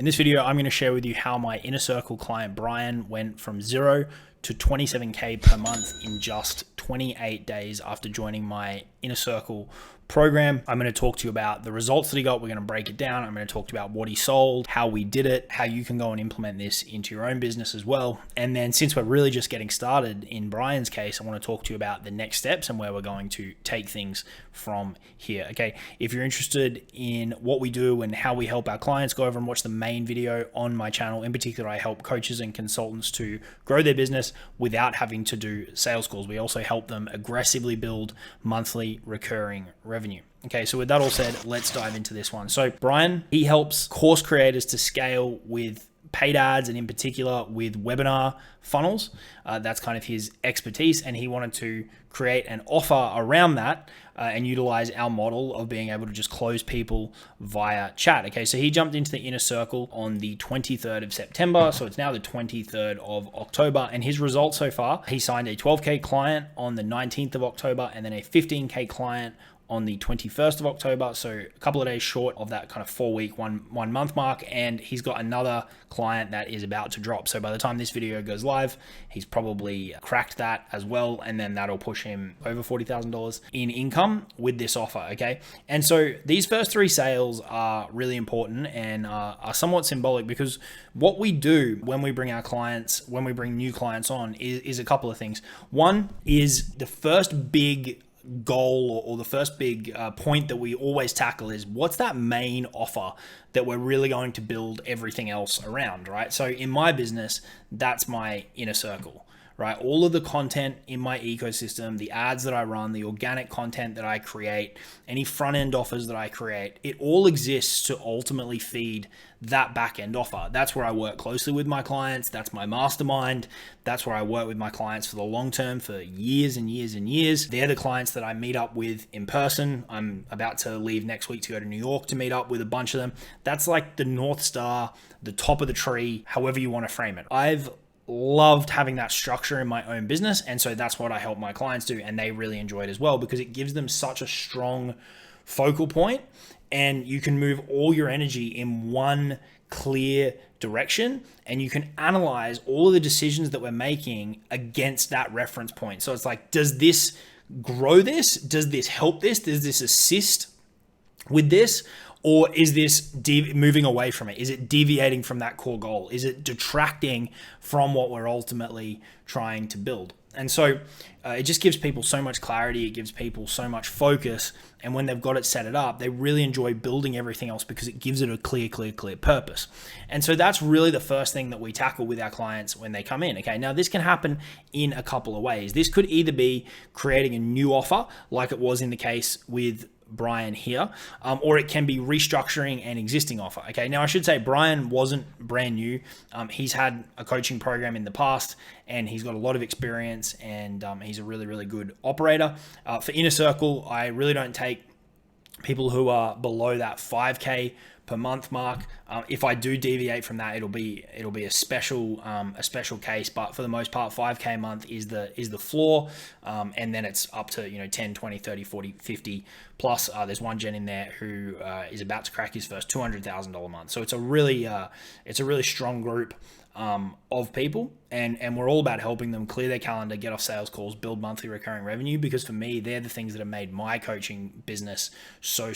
In this video, I'm going to share with you how my inner circle client Bryan went from 0 to 27K per month in just 28 days after joining my inner circle program. I'm going to talk to you about the results that he got. We're going to break it down. I'm going to talk to you about what he sold, how we did it, how you can go and implement this into your own business as well. And then since we're really just getting started in Bryan's case, I want to talk to you about the next steps and where we're going to take things from here. Okay. If you're interested in what we do and how we help our clients, go over and watch the main video on my channel. In particular, I help coaches and consultants to grow their business without having to do sales calls. We also help them aggressively build monthly recurring revenue. Okay, so with that all said, let's dive into this one. So Bryan, he helps course creators to scale with paid ads and in particular with webinar funnels. That's kind of his expertise, and he wanted to create an offer around that and utilize our model of being able to just close people via chat. Okay, so he jumped into the inner circle on the 23rd of September. So it's now the 23rd of October, and his results so far, he signed a 12K client on the 19th of October and then a 15K client on the 21st of October, so a couple of days short of that kind of 4-week, one month mark, and he's got another client that is about to drop. So by the time this video goes live, he's probably cracked that as well, and then that'll push him over $40,000 in income with this offer, okay? And so these first 3 sales are really important and are somewhat symbolic, because what we do when we bring our clients, when we bring new clients on is a couple of things. One is the first big goal or the first big point that we always tackle is what's that main offer that we're really going to build everything else around, right? So in my business, that's my inner circle, right? All of the content in my ecosystem, the ads that I run, the organic content that I create, any front end offers that I create, it all exists to ultimately feed that back end offer. That's where I work closely with my clients. That's my mastermind. That's where I work with my clients for the long term, for years and years and years. They're the clients that I meet up with in person. I'm about to leave next week to go to New York to meet up with a bunch of them. That's like the North Star, the top of the tree, however you want to frame it. I've loved having that structure in my own business, and so that's what I help my clients do, and they really enjoy it as well because it gives them such a strong focal point, and you can move all your energy in one clear direction, and you can analyze all of the decisions that we're making against that reference point. So it's like, does this grow this? Does this help this? Does this assist with this? Or is this moving away from it? Is it deviating from that core goal? Is it detracting from what we're ultimately trying to build? And so it just gives people so much clarity. It gives people so much focus. And when they've got it set up, they really enjoy building everything else because it gives it a clear purpose. And so that's really the first thing that we tackle with our clients when they come in. Okay, now this can happen in a couple of ways. This could either be creating a new offer, like it was in the case with Bryan here, or it can be restructuring an existing offer. Okay, now I should say Bryan wasn't brand new. He's had a coaching program in the past, and he's got a lot of experience, and he's a really good operator. For Inner Circle, I really don't take people who are below that 5K per month mark. If I do deviate from that, it'll be a special case, but for the most part, 5K a month is the floor, and then it's up to 10, 20, 30, 40, 50 plus. There's one gen in there who is about to crack his first $200,000 a month. So it's a really strong group of people, and we're all about helping them clear their calendar, get off sales calls, build monthly recurring revenue, because for me, they're the things that have made my coaching business so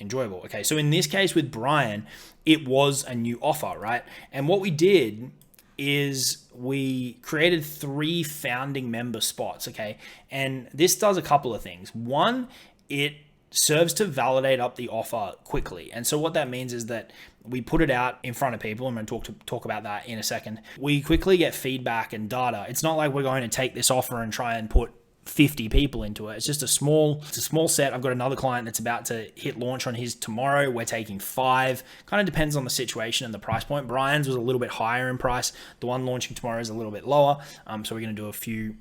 enjoyable. Okay, so in this case with Bryan, it was a new offer, right? And what we did is we created 3 founding member spots, okay? And this does a couple of things. One, it serves to validate up the offer quickly. And so what that means is that we put it out in front of people. I'm going to talk about that in a second. We quickly get feedback and data. It's not like we're going to take this offer and try and put 50 people into it. It's just a small set. I've got another client that's about to hit launch on his tomorrow. We're taking 5. Kind of depends on the situation and the price point. Bryan's was a little bit higher in price. The one launching tomorrow is a little bit lower. So we're going to do a few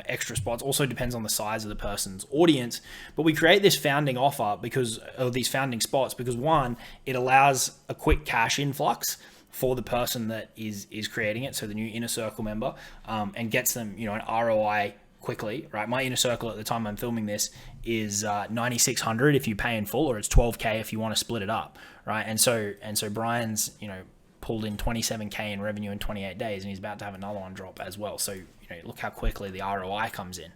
extra spots. Also depends on the size of the person's audience, but we create this founding offer because of these founding spots, because one, it allows a quick cash influx for the person that is creating it, so the new inner circle member, and gets them an ROI quickly, right? My inner circle at the time I'm filming this is 9,600 if you pay in full, or it's 12K if you want to split it up, right? And so Bryan's, pulled in 27K in revenue in 28 days, and he's about to have another one drop as well. So look how quickly the ROI comes in.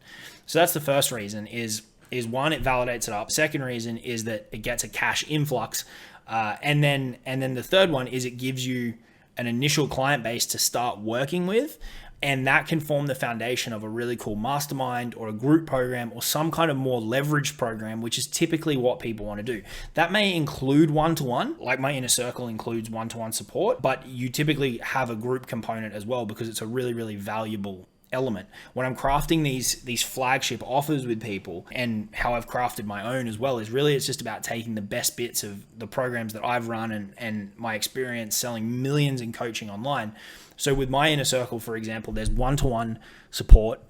So that's the first reason is one, it validates it up. Second reason is that it gets a cash influx, and then the third one is it gives you an initial client base to start working with. And that can form the foundation of a really cool mastermind or a group program or some kind of more leveraged program, which is typically what people want to do. That may include one-to-one, like my inner circle includes one-to-one support, but you typically have a group component as well because it's a really, really valuable element. When I'm crafting these flagship offers with people, and how I've crafted my own as well, is really it's just about taking the best bits of the programs that I've run and my experience selling millions in coaching online. So with my inner circle, for example, there's one-to-one support,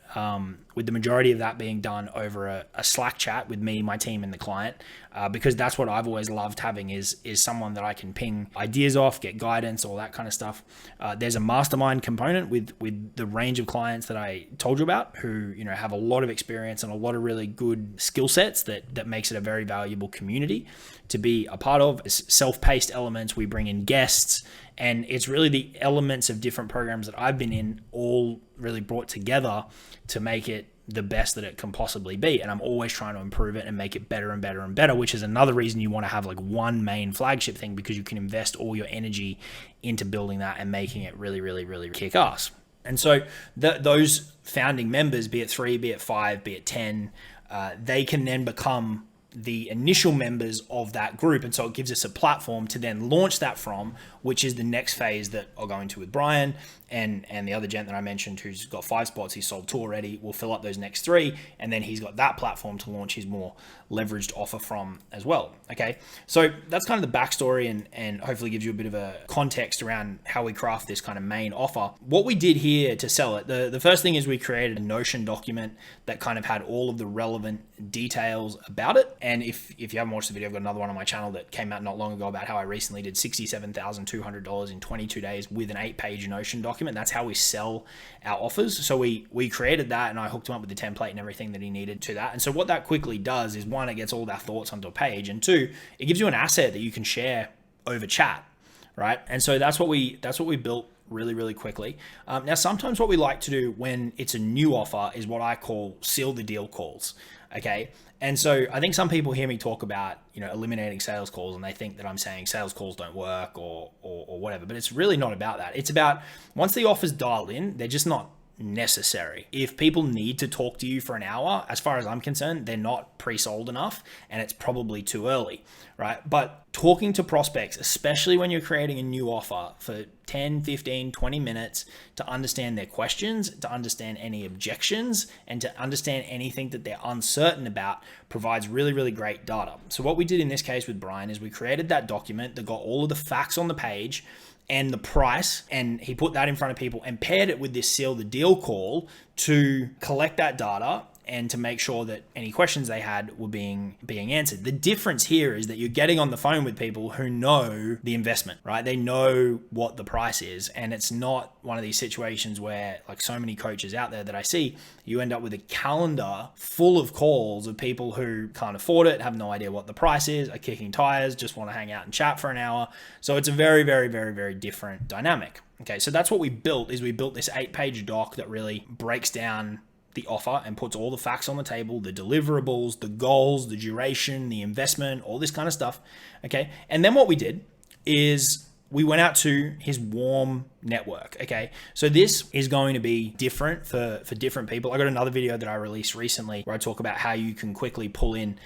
with the majority of that being done over a Slack chat with me, my team, and the client, because that's what I've always loved having is someone that I can ping ideas off, get guidance, all that kind of stuff. There's a mastermind component with the range of clients that I told you about who have a lot of experience and a lot of really good skill sets that makes it a very valuable community to be a part of. It's self-paced elements. We bring in guests, and it's really the elements of different programs that I've been in all really brought together to make it the best that it can possibly be. And I'm always trying to improve it and make it better and better and better, which is another reason you want to have like one main flagship thing, because you can invest all your energy into building that and making it really, really, really kick ass. And so those founding members, be it 3, be it 5, be it 10, they can then become the initial members of that group. And so it gives us a platform to then launch that from, which is the next phase that I'll go into with Bryan and the other gent that I mentioned who's got 5 spots. He's sold 2 already. We'll fill up those next 3. And then he's got that platform to launch his more leveraged offer from as well. Okay. So that's kind of the backstory and hopefully gives you a bit of a context around how we craft this kind of main offer. What we did here to sell it, the first thing is we created a Notion document that kind of had all of the relevant details about it. And if you haven't watched the video, I've got another one on my channel that came out not long ago about how I recently did $67,200 in 22 days with an 8-page Notion document. That's how we sell our offers. So we created that, and I hooked him up with the template and everything that he needed to that. And so what that quickly does is, 1, it gets all of our thoughts onto a page, and 2, it gives you an asset that you can share over chat, right? And so that's what we built really, really quickly. Now, sometimes what we like to do when it's a new offer is what I call seal the deal calls. Okay. And so I think some people hear me talk about, eliminating sales calls, and they think that I'm saying sales calls don't work or whatever, but it's really not about that. It's about once the offer's dialed in, they're just not necessary. If people need to talk to you for an hour, as far as I'm concerned, they're not pre-sold enough, and it's probably too early, right? But talking to prospects, especially when you're creating a new offer, for 10, 15, 20 minutes to understand their questions, to understand any objections, and to understand anything that they're uncertain about, provides really, really great data. So what we did in this case with Bryan is we created that document that got all of the facts on the page and the price, and he put that in front of people and paired it with this seal the deal call to collect that data and to make sure that any questions they had were being answered. The difference here is that you're getting on the phone with people who know the investment, right? They know what the price is, and it's not one of these situations where, like so many coaches out there that I see, you end up with a calendar full of calls of people who can't afford it, have no idea what the price is, are kicking tires, just want to hang out and chat for an hour. So it's a very, very, very, very different dynamic. Okay, so that's what we built, is we built this 8-page doc that really breaks down the offer and puts all the facts on the table, the deliverables, the goals, the duration, the investment, all this kind of stuff. Okay. And then what we did is we went out to his warm network. Okay. So this is going to be different for different people. I got another video that I released recently where I talk about how you can quickly pull in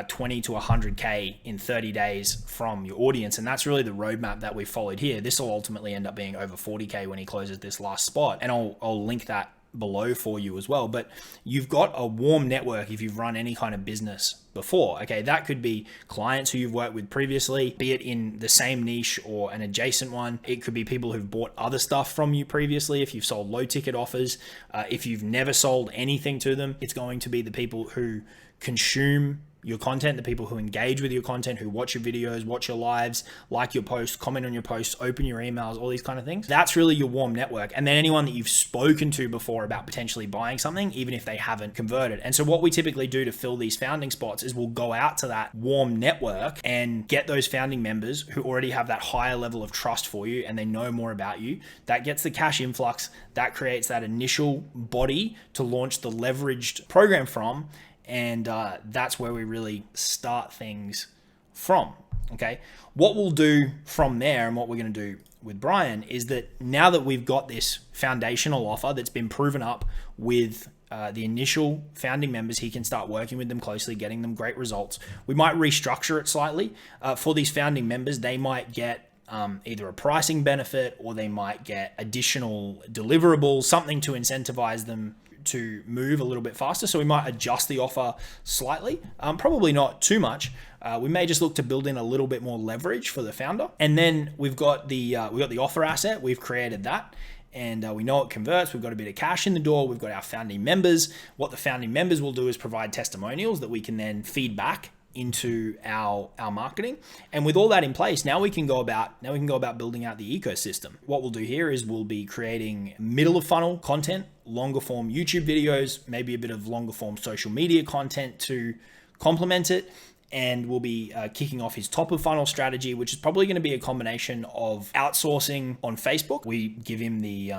20 to 100K in 30 days from your audience. And that's really the roadmap that we followed here. This will ultimately end up being over 40K when he closes this last spot. And I'll link that below for you as well. But you've got a warm network if you've run any kind of business before. Okay, that could be clients who you've worked with previously, be it in the same niche or an adjacent one. It could be people who've bought other stuff from you previously if you've sold low ticket offers. If you've never sold anything to them, it's going to be the people who consume your content, the people who engage with your content, who watch your videos, watch your lives, like your posts, comment on your posts, open your emails, all these kind of things. That's really your warm network. And then anyone that you've spoken to before about potentially buying something, even if they haven't converted. And so what we typically do to fill these founding spots is we'll go out to that warm network and get those founding members who already have that higher level of trust for you and they know more about you. That gets the cash influx, that creates that initial body to launch the leveraged program from. And that's where we really start things from. Okay. What we'll do from there and what we're going to do with Bryan is that now that we've got this foundational offer that's been proven up with the initial founding members, he can start working with them closely, getting them great results. We might restructure it slightly. For these founding members, they might get either a pricing benefit or they might get additional deliverables, something to incentivize them to move a little bit faster. So we might adjust the offer slightly, probably not too much. We may just look to build in a little bit more leverage for the founder. And then we've got the offer asset. We've created that. And we know it converts. We've got a bit of cash in the door. We've got our founding members. What the founding members will do is provide testimonials that we can then feed back into our marketing. And with all that in place, now we can go about building out the ecosystem. What we'll do here is we'll be creating middle of funnel content, longer form YouTube videos, maybe a bit of longer form social media content to complement it. And we'll be kicking off his top of funnel strategy, which is probably going to be a combination of outsourcing on Facebook. We give him the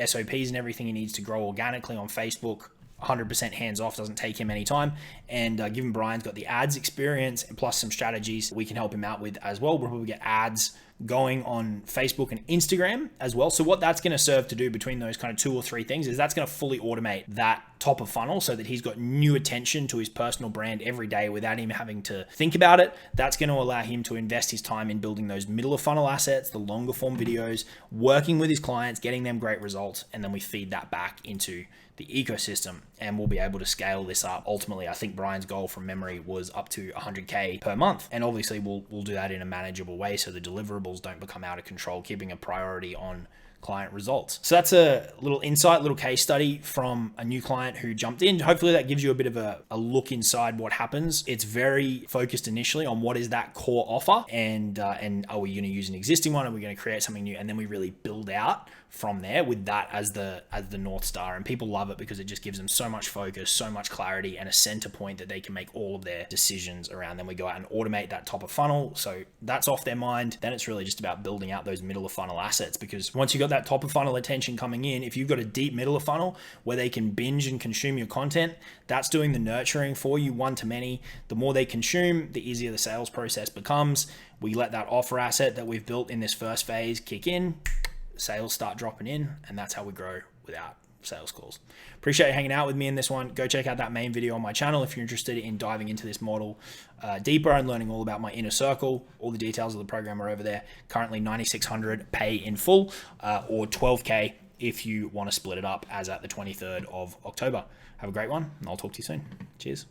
SOPs and everything he needs to grow organically on Facebook. 100% hands off, doesn't take him any time. And given Bryan's got the ads experience and plus some strategies we can help him out with as well, we'll probably get ads going on Facebook and Instagram as well. So what that's going to serve to do between those kind of 2 or 3 things is that's going to fully automate that top of funnel so that he's got new attention to his personal brand every day without him having to think about it. That's going to allow him to invest his time in building those middle of funnel assets, the longer form videos, working with his clients, getting them great results. And then we feed that back into the ecosystem and we'll be able to scale this up. Ultimately, I think Bryan's goal from memory was up to 100K per month. And obviously we'll do that in a manageable way so the deliverables don't become out of control, keeping a priority on client results. So that's a little insight, little case study from a new client who jumped in. Hopefully that gives you a bit of a look inside what happens. It's very focused initially on what is that core offer and are we going to use an existing one? Are we going to create something new? And then we really build out from there with that as the North Star. And people love it because it just gives them so much focus, so much clarity, and a center point that they can make all of their decisions around. Then we go out and automate that top of funnel. So that's off their mind. Then it's really just about building out those middle of funnel assets, because once you got that top of funnel attention coming in, if you've got a deep middle of funnel where they can binge and consume your content, that's doing the nurturing for you one to many. The more they consume, the easier the sales process becomes. We let that offer asset that we've built in this first phase kick in, sales start dropping in, and that's how we grow without sales calls. Appreciate you hanging out with me in this one. Go check out that main video on my channel if you're interested in diving into this model deeper and learning all about my inner circle. All the details of the program are over there. Currently $9,600 pay in full or $12K if you want to split it up as at the 23rd of October. Have a great one, and I'll talk to you soon. Cheers.